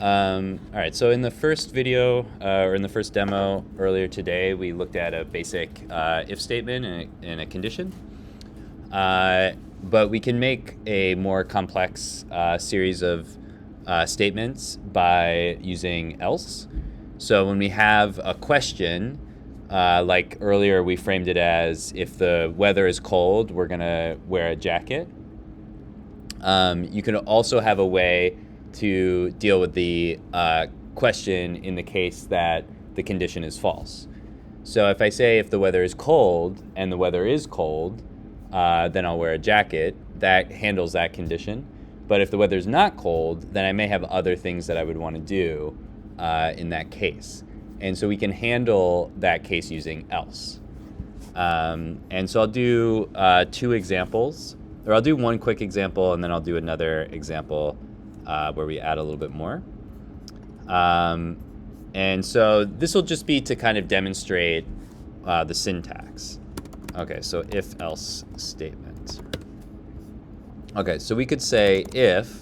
All right, so in the first video, or in the first demo earlier today, we looked at a basic if statement and a condition. But we can make a more complex series of statements by using else. So when we have a question, like earlier we framed it as, if the weather is cold, we're gonna wear a jacket. You can also have a way to deal with the question in the case that the condition is false. So if I say if the weather is cold and the weather is cold, then I'll wear a jacket. That handles that condition. But if the weather is not cold, then I may have other things that I would want to do in that case. And so we can handle that case using else. And so I'll do two examples, or I'll do one quick example and then I'll do another example where we add a little bit more. And so this will just be to kind of demonstrate the syntax. Okay, so if else statement. Okay, so we could say if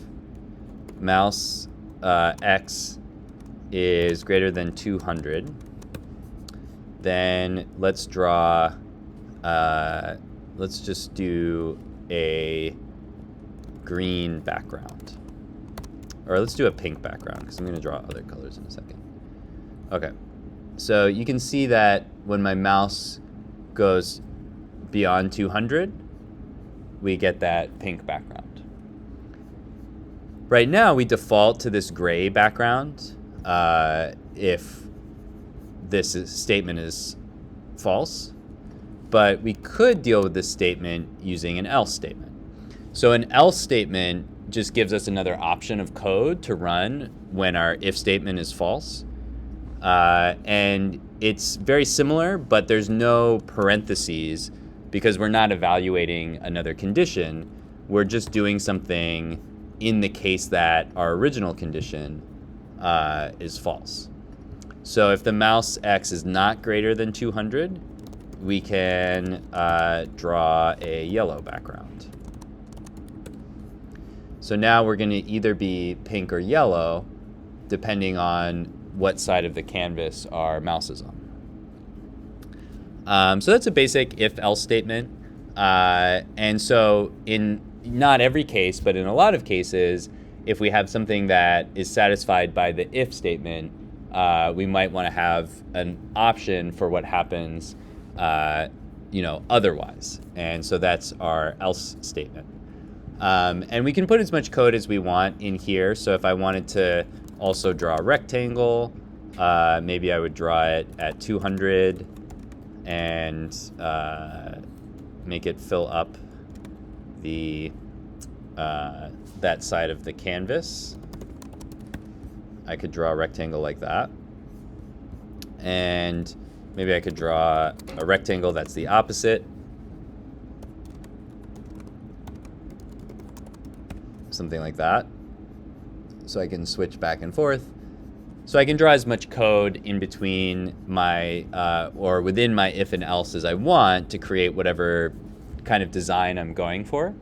mouse x is greater than 200, then let's draw, let's just do a green background. Or let's do a pink background, because I'm going to draw other colors in a second. Okay, so you can see that when my mouse goes beyond 200, we get that pink background. Right now, we default to this gray background if this statement is false, but we could deal with this statement using an else statement. So an else statement just gives us another option of code to run when our if statement is false. And it's very similar, but there's no parentheses because we're not evaluating another condition. We're just doing something in the case that our original condition is false. So if the mouse x is not greater than 200, we can draw a yellow background. So now we're going to either be pink or yellow, depending on what side of the canvas our mouse is on. So that's a basic if-else statement. And so in not every case, but in a lot of cases, if we have something that is satisfied by the if statement, we might want to have an option for what happens otherwise. And so that's our else statement. And we can put as much code as we want in here. So if I wanted to also draw a rectangle, maybe I would draw it at 200 and make it fill up the that side of the canvas. I could draw a rectangle like that. And maybe I could draw a rectangle that's the opposite. Something like that. So I can switch back and forth. So I can draw as much code in between my, or within my if and else as I want to create whatever kind of design I'm going for.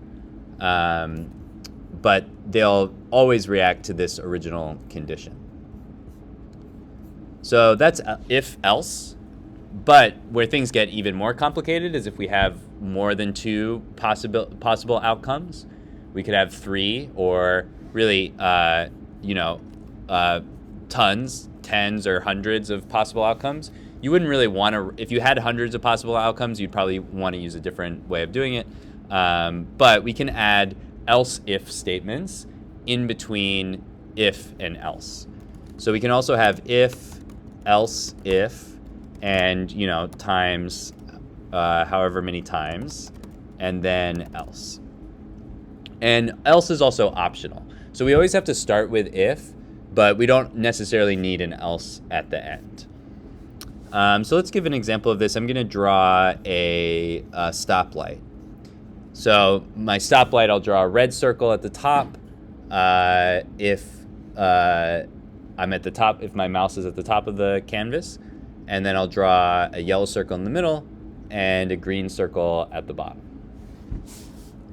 But they'll always react to this original condition. So that's if else. But where things get even more complicated is if we have more than two possible outcomes. We could have three, or really, tens or hundreds of possible outcomes. You wouldn't really want to, if you had hundreds of possible outcomes, you'd probably want to use a different way of doing it. But we can add else if statements in between if and else. So we can also have if, else, if, and, times however many times, and then else. And else is also optional. So we always have to start with if, but we don't necessarily need an else at the end. So let's give an example of this. I'm going to draw a stoplight. So my stoplight, I'll draw a red circle at the top. If I'm at the top, if my mouse is at the top of the canvas, and then I'll draw a yellow circle in the middle and a green circle at the bottom.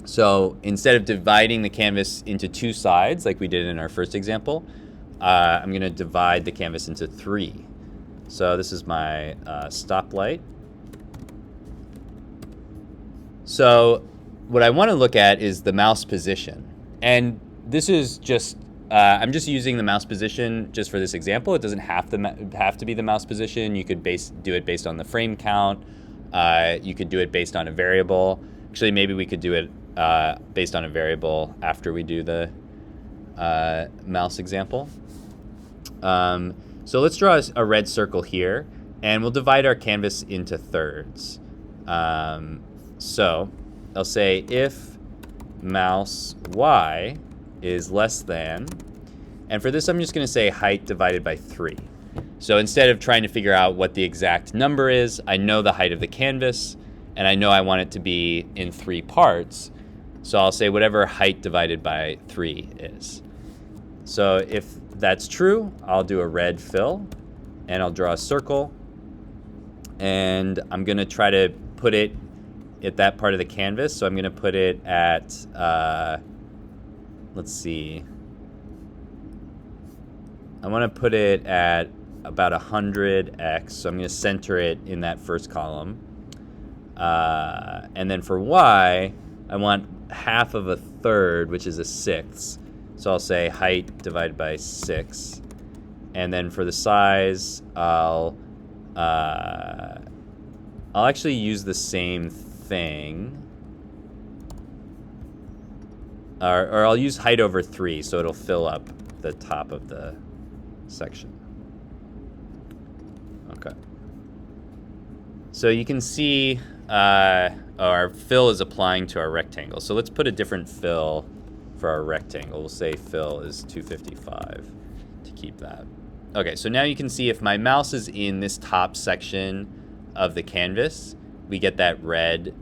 So instead of dividing the canvas into two sides like we did in our first example, I'm going to divide the canvas into 3. So this is my stoplight. So what I want to look at is the mouse position. And this is just, I'm just using the mouse position just for this example. It doesn't have to be the mouse position. You could do it based on the frame count. You could do it based on a variable. Actually, maybe we could do it based on a variable after we do the mouse example. So let's draw a red circle here, and we'll divide our canvas into thirds. So I'll say if mouse y is less than, and for this I'm just going to say height divided by 3. So instead of trying to figure out what the exact number is, I know the height of the canvas, and I know I want it to be in 3 parts. So I'll say whatever height divided by 3 is. So if that's true, I'll do a red fill, and I'll draw a circle, and I'm going to try to put it at that part of the canvas. So I'm going to put it at, let's see, I want to put it at about 100x, so I'm going to center it in that first column. And then for y, I want half of a third, which is a sixth. So I'll say height divided by 6. And then for the size, I'll actually use the same thing. Or I'll use height over 3, so it'll fill up the top of the section. Okay. So you can see our fill is applying to our rectangle. So let's put a different fill for our rectangle. We'll say fill is 255 to keep that. Okay, so now you can see if my mouse is in this top section of the canvas, we get that red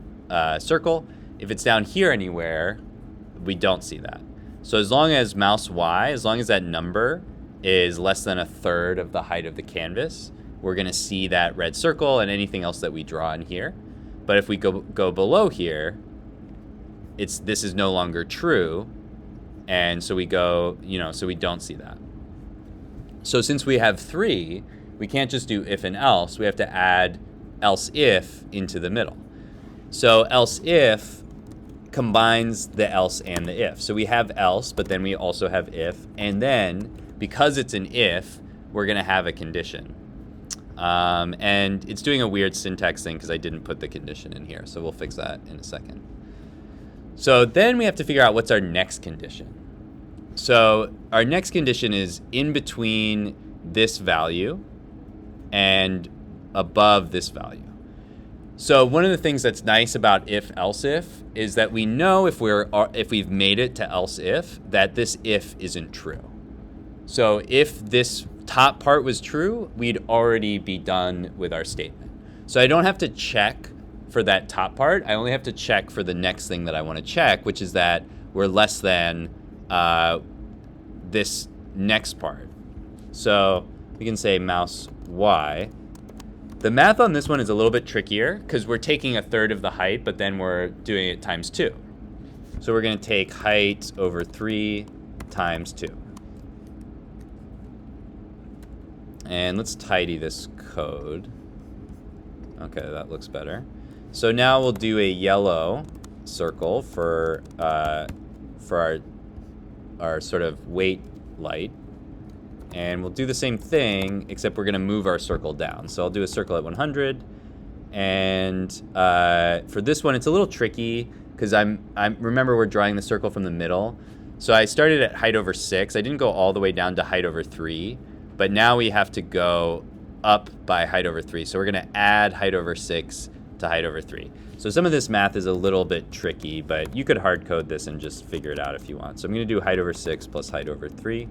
circle. If it's down here anywhere, we don't see that. So as long as mouse Y, as long as that number is less than a third of the height of the canvas, we're going to see that red circle and anything else that we draw in here. But if we go below here, this is no longer true, and so we go, so we don't see that. So since we have 3, we can't just do if and else. We have to add else if into the middle. So else if combines the else and the if. So we have else, but then we also have if, and then because it's an if, we're going to have a condition. And it's doing a weird syntax thing because I didn't put the condition in here, so we'll fix that in a second. So then we have to figure out what's our next condition. So our next condition is in between this value and above this value. So one of the things that's nice about if else if is that we know if we've made it to else if that this if isn't true. So if this top part was true, we'd already be done with our statement. So I don't have to check for that top part. I only have to check for the next thing that I want to check, which is that we're less than this next part. So we can say mouse Y. The math on this one is a little bit trickier because we're taking a third of the height, but then we're doing it times 2. So we're going to take height over 3 times 2. And let's tidy this code. Okay, that looks better. So now we'll do a yellow circle for our sort of weight light. And we'll do the same thing, except we're going to move our circle down. So I'll do a circle at 100. And for this one, it's a little tricky because remember we're drawing the circle from the middle. So I started at height over 6. I didn't go all the way down to height over 3. But now we have to go up by height over 3. So we're going to add height over 6 to height over 3. So some of this math is a little bit tricky, but you could hard code this and just figure it out if you want. So I'm going to do height over 6 plus height over 3.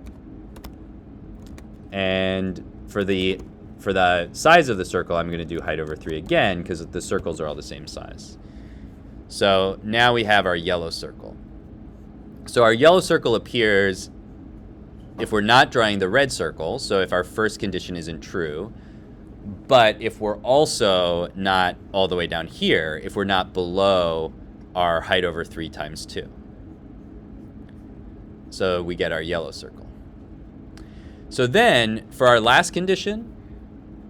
And for the size of the circle, I'm going to do height over 3 again because the circles are all the same size. So now we have our yellow circle. So our yellow circle appears if we're not drawing the red circle, so if our first condition isn't true, but if we're also not all the way down here, if we're not below our height over 3 times 2. So we get our yellow circle. So then for our last condition,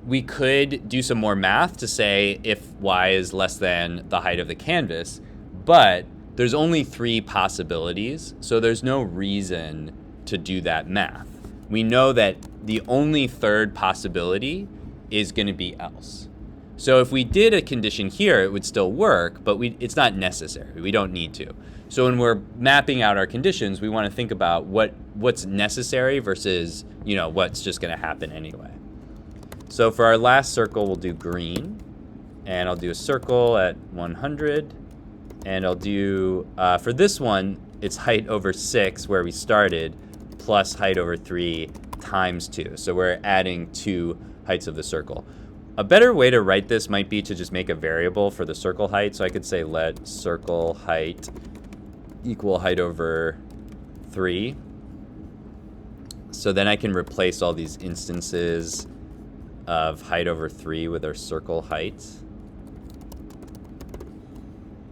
we could do some more math to say if y is less than the height of the canvas, but there's only 3 possibilities, so there's no reason to do that math. We know that the only third possibility is going to be else. So if we did a condition here, it would still work, but it's not necessary. We don't need to. So when we're mapping out our conditions, we want to think about what's necessary versus, what's just going to happen anyway. So for our last circle, we'll do green, and I'll do a circle at 100, and I'll do, for this one, it's height over 6 where we started, plus height over 3 times 2. So we're adding 2 heights of the circle. A better way to write this might be to just make a variable for the circle height. So I could say let circle height equal height over 3. So then I can replace all these instances of height over 3 with our circle height.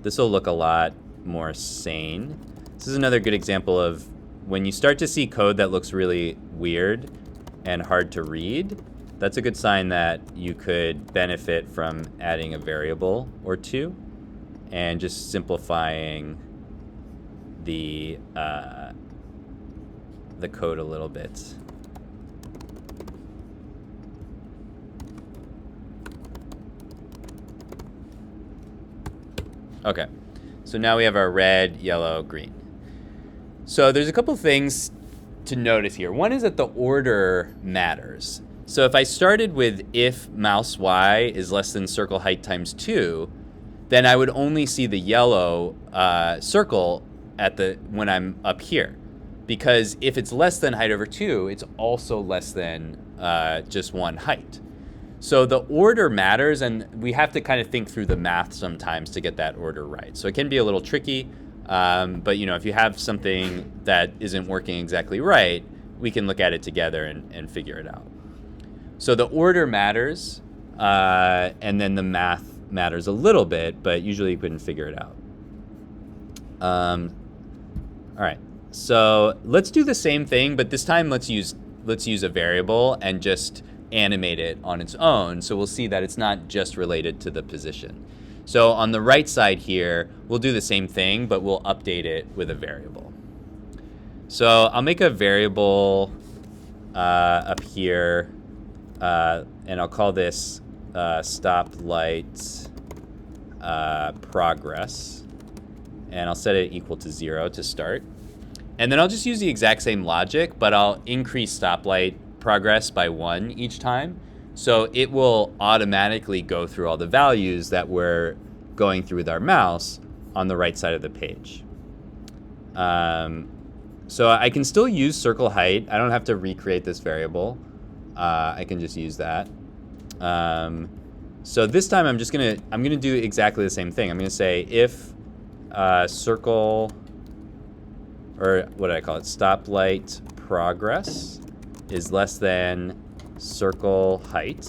This will look a lot more sane. This is another good example of when you start to see code that looks really weird and hard to read, that's a good sign that you could benefit from adding a variable or two and just simplifying the code a little bit. Okay, so now we have our red, yellow, green. So there's a couple things to notice here. One is that the order matters. So if I started with if mouse y is less than circle height times 2, then I would only see the yellow circle when I'm up here. Because if it's less than height over 2, it's also less than just one height. So the order matters, and we have to kind of think through the math sometimes to get that order right. So it can be a little tricky, but if you have something that isn't working exactly right, we can look at it together and figure it out. So the order matters, and then the math matters a little bit, but usually you couldn't figure it out. All right, so let's do the same thing, but this time let's use a variable and just animate it on its own. So we'll see that it's not just related to the position. So on the right side here, we'll do the same thing, but we'll update it with a variable. So I'll make a variable up here, and I'll call this stoplight progress, and I'll set it equal to 0 to start. And then I'll just use the exact same logic, but I'll increase stoplight progress by 1 each time. So it will automatically go through all the values that we're going through with our mouse on the right side of the page. So I can still use circle height. I don't have to recreate this variable. I can just use that. So this time I'm gonna do exactly the same thing. I'm gonna say if circle, or what did I call it? Stoplight progress is less than circle height,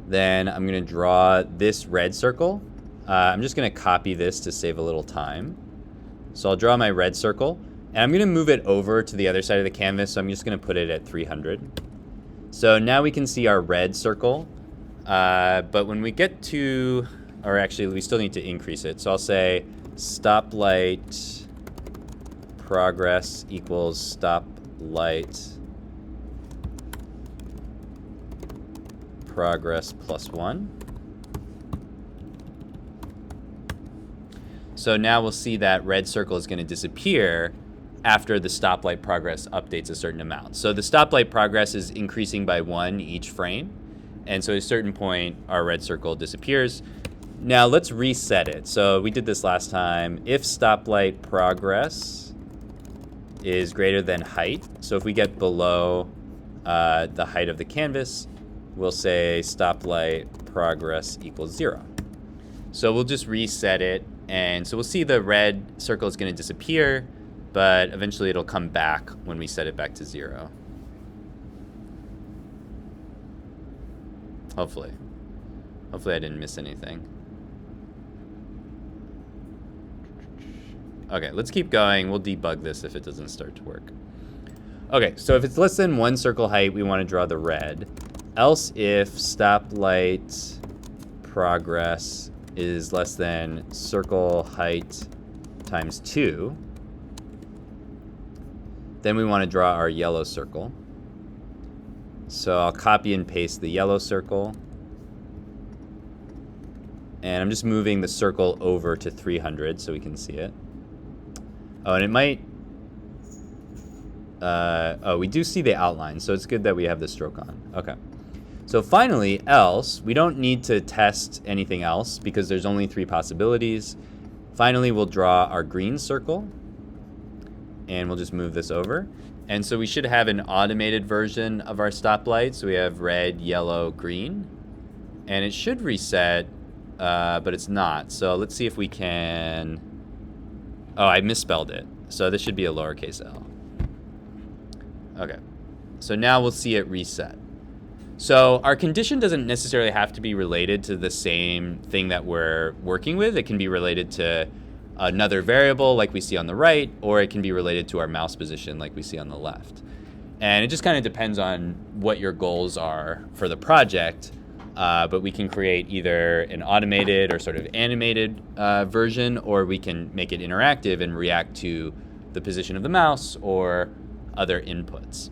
then I'm going to draw this red circle. I'm just going to copy this to save a little time. So I'll draw my red circle, and I'm going to move it over to the other side of the canvas, so I'm just going to put it at 300. So now we can see our red circle, but when we get to, or actually we still need to increase it, so I'll say stoplight progress equals stoplight progress plus 1. So now we'll see that red circle is going to disappear after the stoplight progress updates a certain amount. So the stoplight progress is increasing by 1 each frame, and so at a certain point our red circle disappears. Now let's reset it. So we did this last time. If stoplight progress is greater than height, so if we get below the height of the canvas, we'll say stoplight progress equals 0. So we'll just reset it, and so we'll see the red circle is going to disappear, but eventually it'll come back when we set it back to 0. Hopefully I didn't miss anything. Okay, let's keep going. We'll debug this if it doesn't start to work. Okay, so if it's less than 1 circle height, we want to draw the red. Else if stoplight progress is less than circle height times 2, then we want to draw our yellow circle. So I'll copy and paste the yellow circle. And I'm just moving the circle over to 300 so we can see it. Oh, and it might... we do see the outline, so it's good that we have the stroke on. Okay. So finally, else, we don't need to test anything else because there's only 3 possibilities. Finally, we'll draw our green circle. And we'll just move this over. And so we should have an automated version of our stoplight. So we have red, yellow, green. And it should reset, but it's not. So let's see if we can... Oh, I misspelled it. So this should be a lowercase l. Okay. So now we'll see it reset. So our condition doesn't necessarily have to be related to the same thing that we're working with. It can be related to another variable like we see on the right, or it can be related to our mouse position like we see on the left. And it just kind of depends on what your goals are for the project, but we can create either an automated or sort of animated version, or we can make it interactive and react to the position of the mouse or other inputs.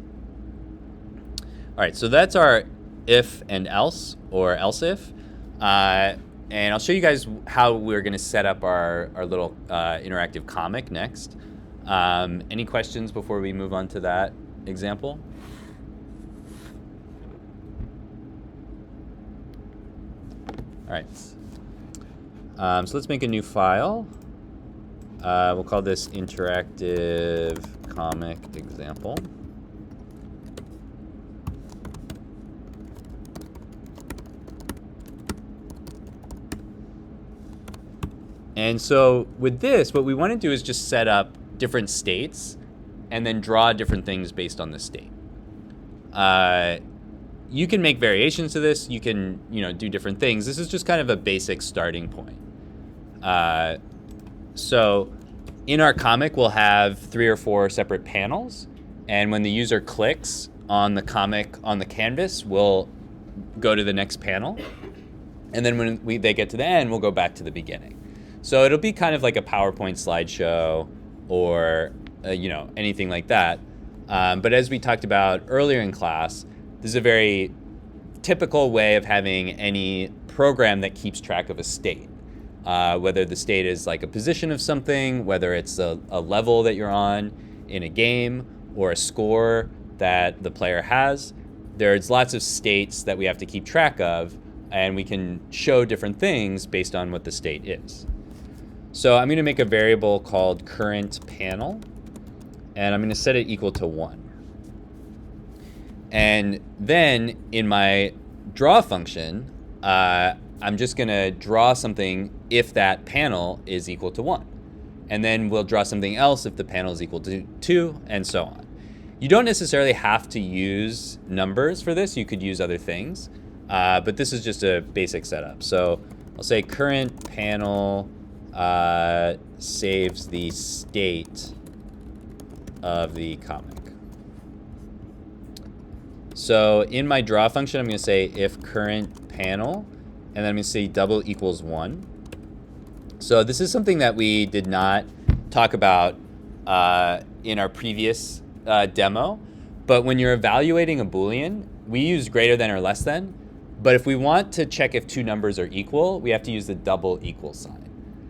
All right, so that's our if and else, or else if. And I'll show you guys how we're going to set up our little interactive comic next. Any questions before we move on to that example? All right. So let's make a new file. We'll call this interactive comic example. And so with this, what we want to do is just set up different states and then draw different things based on the state. You can make variations to this. You can, do different things. This is just kind of a basic starting point. So in our comic, we'll have 3 or 4 separate panels. And when the user clicks on the comic on the canvas, we'll go to the next panel. And then when they get to the end, we'll go back to the beginning. So it'll be kind of like a PowerPoint slideshow or, anything like that. But as we talked about earlier in class, this is a very typical way of having any program that keeps track of a state. Whether the state is like a position of something, whether it's a level that you're on in a game or a score that the player has. There's lots of states that we have to keep track of, and we can show different things based on what the state is. So I'm going to make a variable called current panel, and I'm going to set it equal to 1. And then in my draw function, I'm just going to draw something if that panel is equal to 1. And then we'll draw something else if the panel is equal to 2, and so on. You don't necessarily have to use numbers for this. You could use other things, but this is just a basic setup. So I'll say current panel saves the state of the comic. So in my draw function, I'm going to say if current panel, and then I'm going to say double equals 1. So this is something that we did not talk about in our previous demo, but when you're evaluating a Boolean, we use greater than or less than, but if we want to check if 2 numbers are equal, we have to use the double equal sign.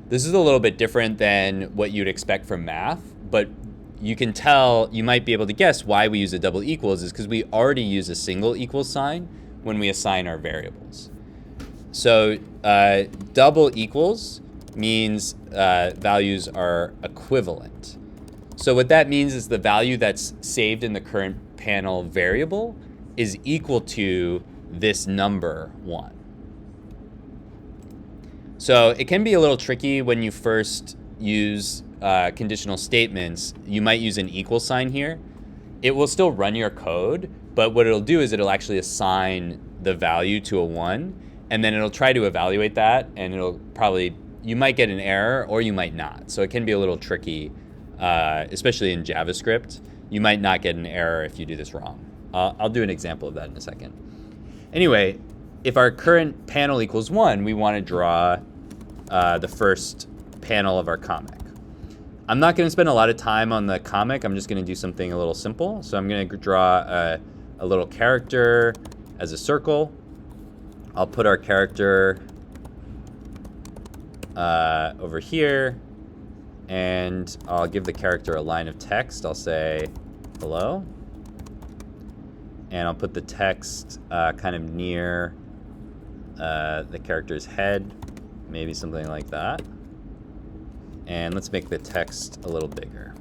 This is a little bit different than what you'd expect from math, but you can tell, you might be able to guess why we use the double equals is because we already use a single equal sign when we assign our variables. So double equals means values are equivalent. So what that means is the value that's saved in the current panel variable is equal to this number 1. So it can be a little tricky when you first use conditional statements. You might use an equal sign here. It will still run your code, but what it'll do is it'll actually assign the value to a 1, and then it'll try to evaluate that, and it'll probably, you might get an error or you might not. So it can be a little tricky, especially in JavaScript. you might not get an error if you do this wrong. I'll do an example of that in a second. Anyway, if our current panel equals 1, we want to draw the first panel of our comic. I'm not going to spend a lot of time on the comic. I'm just going to do something a little simple. So I'm going to draw a little character as a circle. I'll put our character over here, and I'll give the character a line of text. I'll say hello, and I'll put the text kind of near the character's head, maybe something like that. And let's make the text a little bigger.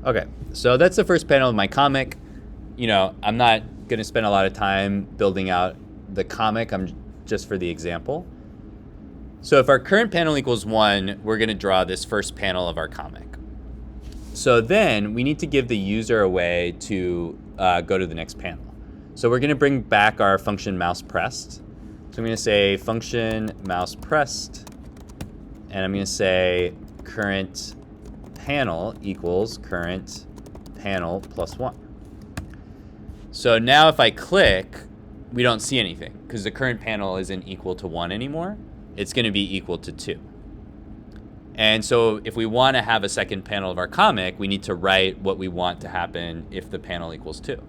Okay, so that's the first panel of my comic. You know, I'm not going to spend a lot of time building out the comic. I'm just for the example. So if our current panel equals 1, we're going to draw this first panel of our comic. So then we need to give the user a way to go to the next panel. So we're going to bring back our function mouse pressed. So I'm going to say function mouse pressed, and I'm going to say current panel equals current panel plus 1. So now if I click, we don't see anything because the current panel isn't equal to 1 anymore. It's going to be equal to 2. And so if we want to have a second panel of our comic, we need to write what we want to happen if the panel equals 2.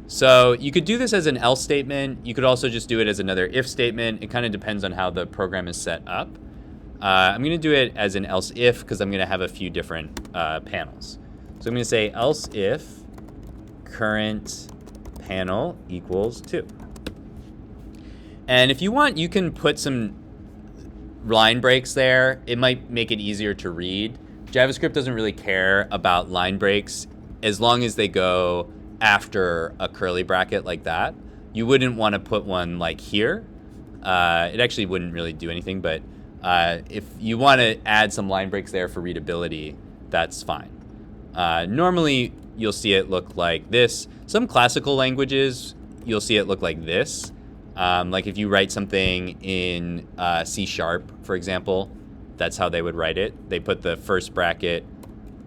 So you could do this as an else statement. You could also just do it as another if statement. It kind of depends on how the program is set up. I'm going to do it as an else if because I'm going to have a few different panels. So I'm going to say else if current panel equals 2. And if you want, you can put some line breaks there. It might make it easier to read. JavaScript doesn't really care about line breaks as long as they go after a curly bracket like that. You wouldn't want to put one like here. It actually wouldn't really do anything, but if you want to add some line breaks there for readability, that's fine. Normally, you'll see it look like this. Some classical languages, you'll see it look like this. Like if you write something in C#, for example, that's how they would write it. They put the first bracket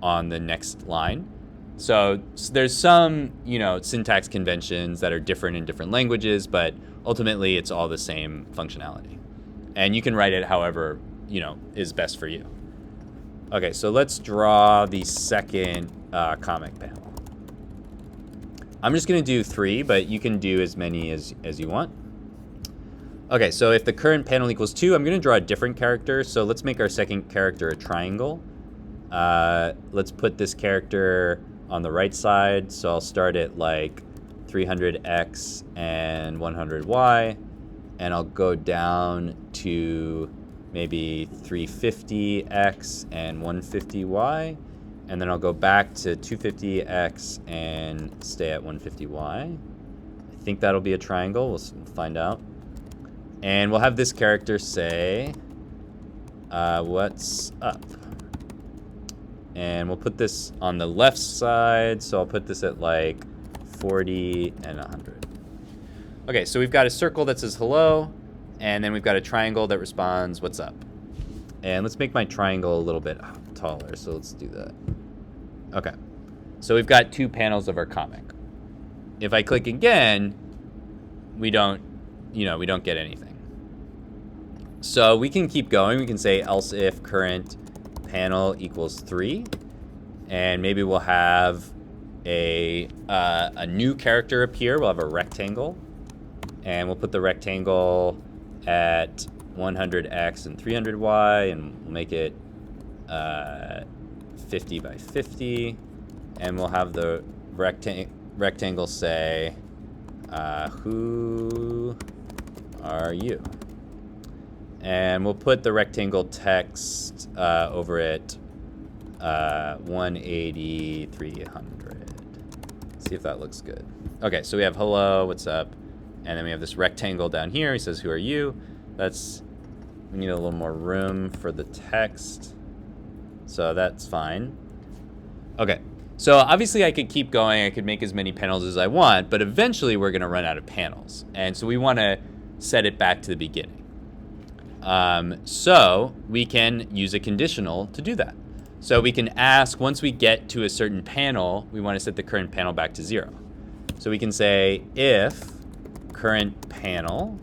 on the next line. So there's some, syntax conventions that are different in different languages, but ultimately it's all the same functionality. And you can write it however, is best for you. Okay, so let's draw the second comic panel. I'm just going to do 3, but you can do as many as you want. Okay, so if the current panel equals 2, I'm going to draw a different character. So let's make our second character a triangle. Let's put this character on the right side. So I'll start at like 300x and 100y. And I'll go down to maybe 350x and 150y. And then I'll go back to 250x and stay at 150y. I think that'll be a triangle. We'll find out. And we'll have this character say, what's up? And we'll put this on the left side. So I'll put this at like 40 and 100. Okay, so we've got a circle that says hello. And then we've got a triangle that responds, what's up? And let's make my triangle a little bit taller. So let's do that. Okay, so we've got 2 panels of our comic. If I click again, we don't get anything. So we can keep going. We can say else if current panel equals 3. And maybe we'll have a new character appear. We'll have a rectangle. And we'll put the rectangle at 100x and 300y. And we'll make it 50 by 50. And we'll have the rectangle say, who are you? And we'll put the rectangle text over it 180, 300. See if that looks good. Okay, so we have hello, what's up? And then we have this rectangle down here. He says, who are you? We need a little more room for the text. So that's fine. Okay, so obviously I could keep going. I could make as many panels as I want, but eventually we're going to run out of panels. And so we want to set it back to the beginning. So we can use a conditional to do that. So we can ask, once we get to a certain panel, we want to set the current panel back to 0. So we can say if current panel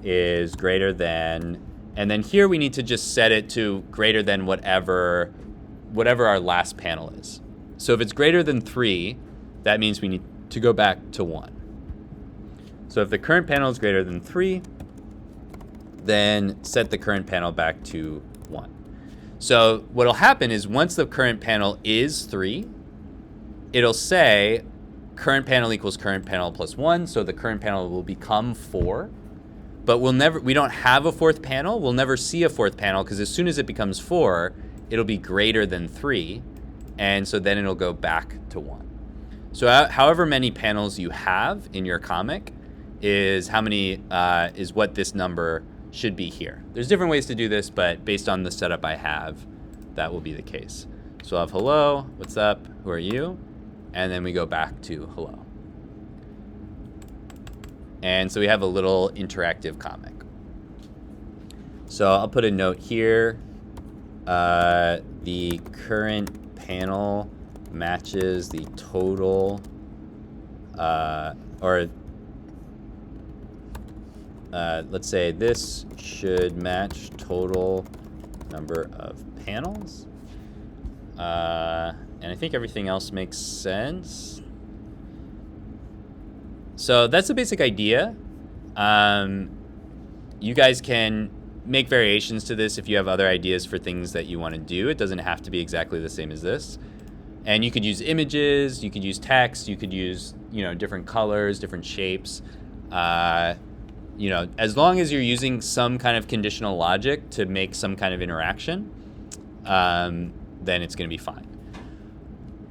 is greater than, and then here we need to just set it to greater than whatever our last panel is. So if it's greater than 3, that means we need to go back to 1. So if the current panel is greater than 3, then set the current panel back to 1. So what'll happen is once the current panel is 3, it'll say current panel equals current panel plus 1, so the current panel will become 4. But we don't have a fourth panel. We'll never see a fourth panel because as soon as it becomes 4, it'll be greater than 3, and so then it'll go back to 1. So however many panels you have in your comic is what this number should be here. There's different ways to do this, but based on the setup I have, that will be the case. So I'll have hello, what's up, who are you? And then we go back to hello. And so we have a little interactive comic. So I'll put a note here. The current panel matches the total, let's say this should match total number of panels. And I think everything else makes sense. So that's the basic idea. You guys can make variations to this if you have other ideas for things that you want to do. It doesn't have to be exactly the same as this. And you could use images, you could use text, you could use, different colors, different shapes. As long as you're using some kind of conditional logic to make some kind of interaction, then it's going to be fine.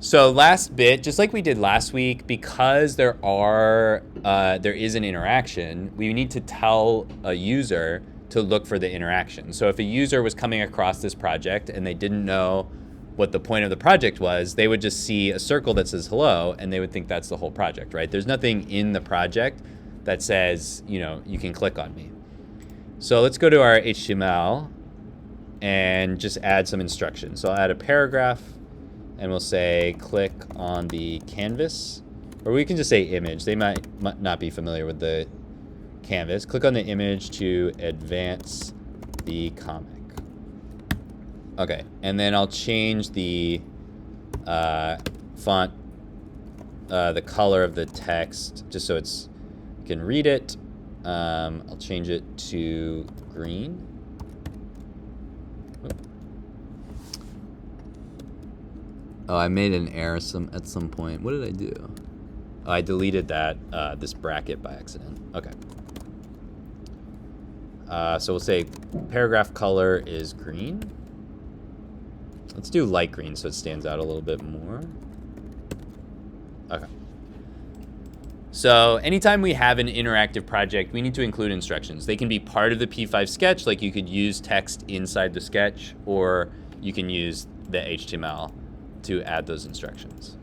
So last bit, just like we did last week, because there is an interaction, we need to tell a user to look for the interaction. So if a user was coming across this project and they didn't know what the point of the project was, they would just see a circle that says hello and they would think that's the whole project, right? There's nothing in the project that says, you can click on me. So let's go to our HTML and just add some instructions. So I'll add a paragraph and we'll say click on the canvas, or we can just say image. They might not be familiar with the canvas. Click on the image to advance the comic. Okay, and then I'll change the font, the color of the text, just so you can read it. I'll change it to green. Oh, I made an error at some point. What did I do? Oh, I deleted this bracket by accident. Okay. So we'll say paragraph color is green. Let's do light green so it stands out a little bit more. Okay. So anytime we have an interactive project, we need to include instructions. They can be part of the P5 sketch, like you could use text inside the sketch, or you can use the HTML to add those instructions.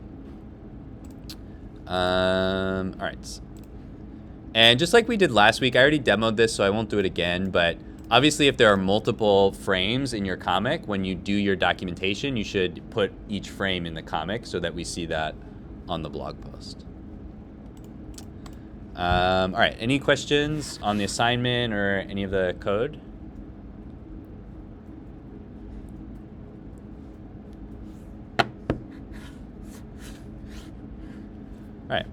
All right. And just like we did last week, I already demoed this, so I won't do it again, but obviously if there are multiple frames in your comic, when you do your documentation, you should put each frame in the comic so that we see that on the blog post. All right, any questions on the assignment or any of the code? All right.